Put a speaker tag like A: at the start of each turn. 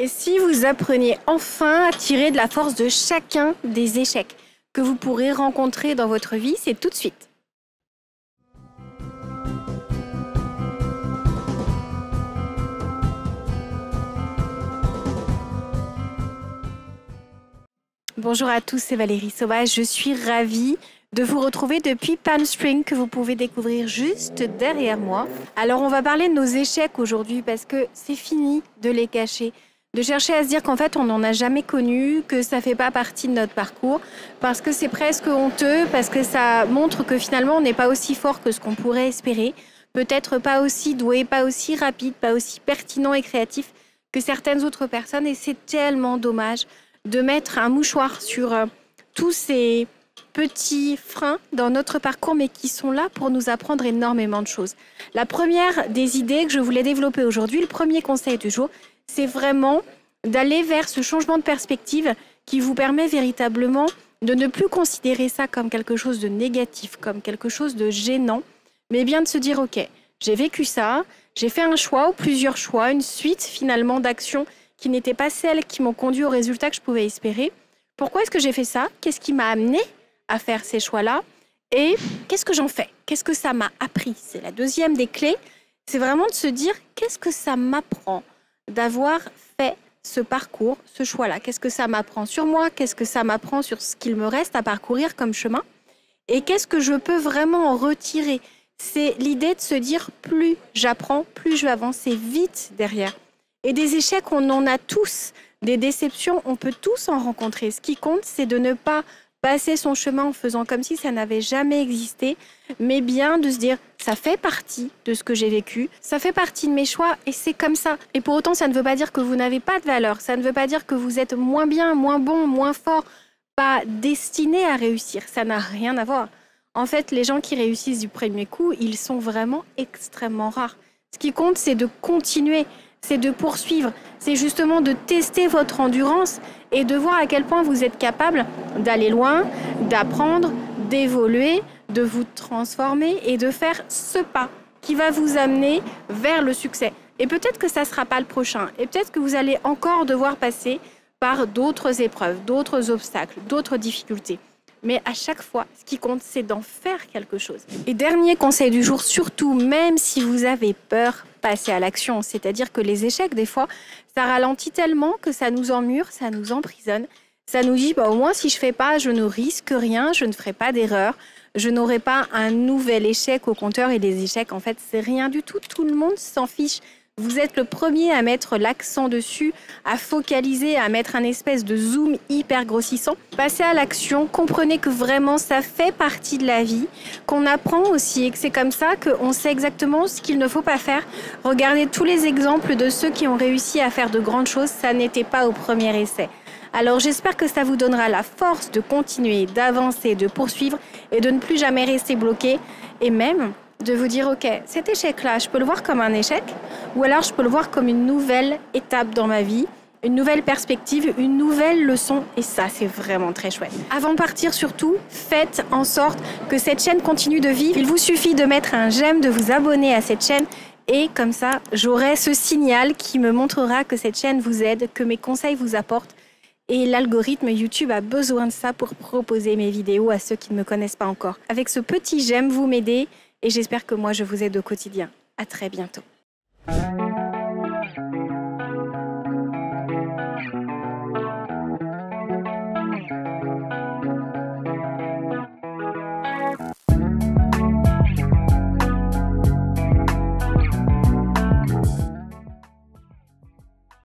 A: Et si vous appreniez enfin à tirer de la force de chacun des échecs que vous pourrez rencontrer dans votre vie, c'est tout de suite. Bonjour à tous, c'est Valérie Sauvage. Je suis ravie de vous retrouver depuis Palm Springs que vous pouvez découvrir juste derrière moi. Alors on va parler de nos échecs aujourd'hui parce que c'est fini de les cacher. De chercher à se dire qu'en fait on n'en a jamais connu, que ça ne fait pas partie de notre parcours, parce que c'est presque honteux, parce que ça montre que finalement on n'est pas aussi fort que ce qu'on pourrait espérer, peut-être pas aussi doué, pas aussi rapide, pas aussi pertinent et créatif que certaines autres personnes, et c'est tellement dommage de mettre un mouchoir sur tous ces petits freins dans notre parcours, mais qui sont là pour nous apprendre énormément de choses. La première des idées que je voulais développer aujourd'hui, le premier conseil du jour, c'est vraiment d'aller vers ce changement de perspective qui vous permet véritablement de ne plus considérer ça comme quelque chose de négatif, comme quelque chose de gênant, mais bien de se dire, ok, j'ai vécu ça, j'ai fait un choix ou plusieurs choix, une suite finalement d'actions qui n'étaient pas celles qui m'ont conduit au résultat que je pouvais espérer. Pourquoi est-ce que j'ai fait ça? Qu'est-ce qui m'a amené à faire ces choix-là? Et qu'est-ce que j'en fais? Qu'est-ce que ça m'a appris? C'est la deuxième des clés. C'est vraiment de se dire, qu'est-ce que ça m'apprend d'avoir fait ce parcours, ce choix-là? Qu'est-ce que ça m'apprend sur moi? Qu'est-ce que ça m'apprend sur ce qu'il me reste à parcourir comme chemin? Et qu'est-ce que je peux vraiment en retirer? C'est l'idée de se dire, plus j'apprends, plus je vais avancer vite derrière. Et des échecs, on en a tous. Des déceptions, on peut tous en rencontrer. Ce qui compte, c'est de ne pas passer son chemin en faisant comme si ça n'avait jamais existé, mais bien de se dire, ça fait partie de ce que j'ai vécu, ça fait partie de mes choix et c'est comme ça. Et pour autant, ça ne veut pas dire que vous n'avez pas de valeur, ça ne veut pas dire que vous êtes moins bien, moins bon, moins fort, pas destiné à réussir. Ça n'a rien à voir. En fait, les gens qui réussissent du premier coup, ils sont vraiment extrêmement rares. Ce qui compte, c'est de continuer, c'est de poursuivre, c'est justement de tester votre endurance et de voir à quel point vous êtes capable d'aller loin, d'apprendre, d'évoluer, de vous transformer et de faire ce pas qui va vous amener vers le succès. Et peut-être que ça ne sera pas le prochain, et peut-être que vous allez encore devoir passer par d'autres épreuves, d'autres obstacles, d'autres difficultés. Mais à chaque fois, ce qui compte, c'est d'en faire quelque chose. Et dernier conseil du jour, surtout, même si vous avez peur, passez à l'action. C'est-à-dire que les échecs, des fois, ça ralentit tellement que ça nous emmure, ça nous emprisonne. Ça nous dit, au moins, si je ne fais pas, je ne risque rien, je ne ferai pas d'erreur, je n'aurai pas un nouvel échec au compteur. Et les échecs, en fait, c'est rien du tout. Tout le monde s'en fiche. Vous êtes le premier à mettre l'accent dessus, à focaliser, à mettre un espèce de zoom hyper grossissant. Passez à l'action, comprenez que vraiment ça fait partie de la vie, qu'on apprend aussi et que c'est comme ça qu'on sait exactement ce qu'il ne faut pas faire. Regardez tous les exemples de ceux qui ont réussi à faire de grandes choses, ça n'était pas au premier essai. Alors j'espère que ça vous donnera la force de continuer, d'avancer, de poursuivre et de ne plus jamais rester bloqué et même de vous dire, ok, cet échec-là, je peux le voir comme un échec ou alors je peux le voir comme une nouvelle étape dans ma vie, une nouvelle perspective, une nouvelle leçon et ça, c'est vraiment très chouette. Avant de partir, surtout, faites en sorte que cette chaîne continue de vivre. Il vous suffit de mettre un j'aime, de vous abonner à cette chaîne et comme ça, j'aurai ce signal qui me montrera que cette chaîne vous aide, que mes conseils vous apportent. Et l'algorithme YouTube a besoin de ça pour proposer mes vidéos à ceux qui ne me connaissent pas encore. Avec ce petit j'aime, vous m'aidez et j'espère que moi, je vous aide au quotidien. À très bientôt.